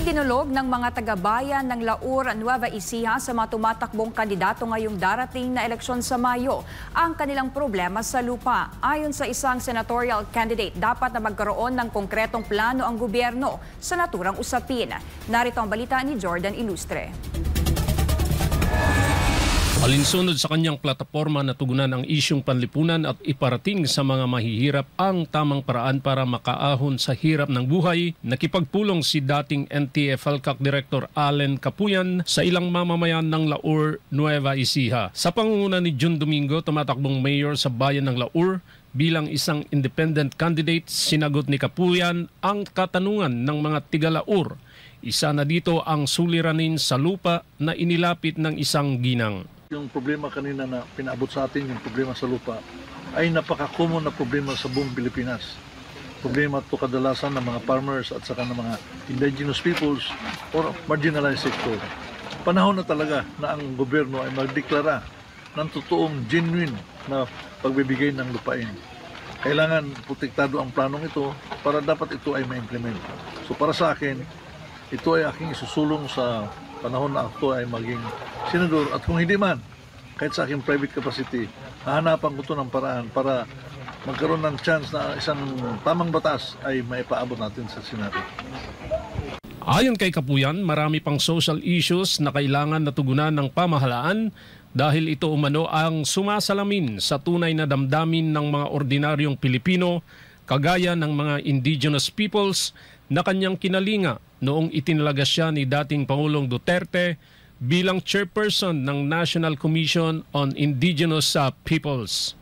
Itinulog ng mga taga-bayan ng Laur, Nueva Ecija sa mga tumatakbong kandidato ngayong darating na eleksyon sa Mayo ang kanilang problema sa lupa. Ayon sa isang senatorial candidate, dapat na magkaroon ng konkretong plano ang gobyerno sa naturang usapin. Narito ang balita ni Jordan Ilustre. Alinsunod sa kanyang plataporma na tugunan ang isyong panlipunan at iparating sa mga mahihirap ang tamang paraan para makaahon sa hirap ng buhay, nakipagpulong si dating NTF-ELCAC Director Allen Capuyan sa ilang mamamayan ng Laur, Nueva Ecija. Sa pangunguna ni June Domingo, tumatakbong mayor sa bayan ng Laur, bilang isang independent candidate, sinagot ni Capuyan ang katanungan ng mga tiga-Laur. Isa na dito ang suliranin sa lupa na inilapit ng isang ginang. Yung problema kanina na pinaabot sa atin, yung problema sa lupa, ay napaka-common na problema sa buong Pilipinas. Problema ito kadalasan ng mga farmers at saka ng mga indigenous peoples or marginalized sector. Panahon na talaga na ang gobyerno ay magdeklara ng totoong genuine na pagbibigay ng lupain. Kailangan protektado ang planong ito para dapat ito ay ma-implement. So para sa akin, ito ay aking isusulong sa panahon na ako ay maging senador, at kung hindi man, kahit sa aking private capacity, hahanapan ko ito ng paraan para magkaroon ng chance na isang tamang batas ay maipaabot natin sa Senado. Ayon kay Capuyan, marami pang social issues na kailangan natugunan ng pamahalaan dahil ito umano ang sumasalamin sa tunay na damdamin ng mga ordinaryong Pilipino, kagaya ng mga indigenous peoples na kanyang kinalinga noong itinalaga siya ni dating Pangulong Duterte bilang chairperson ng National Commission on Indigenous Peoples.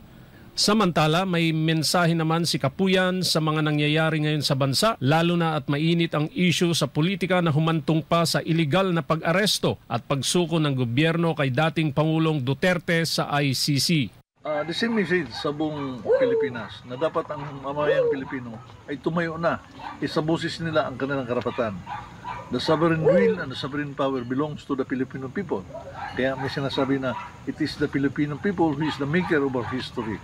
Samantala, may mensahe naman si Capuyan sa mga nangyayari ngayon sa bansa, lalo na at mainit ang issue sa politika na humantong pa sa iligal na pag-aresto at pagsuko ng gobyerno kay dating Pangulong Duterte sa ICC. The same message sa buong Pilipinas na dapat ang mamayang Pilipino ay tumayo na, isabusis nila ang kanilang karapatan. The sovereign will and the sovereign power belongs to the Filipino people. Kaya may sinasabi na it is the Filipino people who is the maker of our history.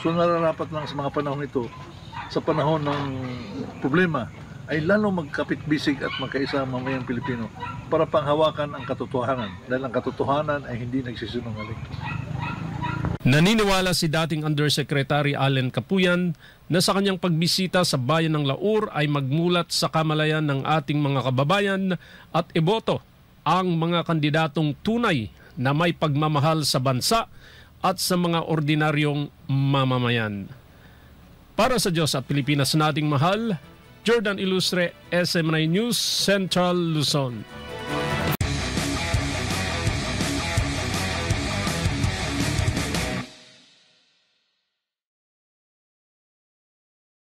So nararapat lang sa mga panahon ito, sa panahon ng problema, ay lalo magkapit-bisig at magkaisa ang mamayang Pilipino para panghawakan ang katotohanan. Dahil ang katotohanan ay hindi nagsisinungaling. Naniniwala si dating Undersecretary Allen Capuyan na sa kanyang pagbisita sa bayan ng Laur ay magmulat sa kamalayan ng ating mga kababayan at iboto ang mga kandidatong tunay na may pagmamahal sa bansa at sa mga ordinaryong mamamayan. Para sa Diyos at Pilipinas nating mahal, Jordan Ilustre, SM9 News, Central Luzon.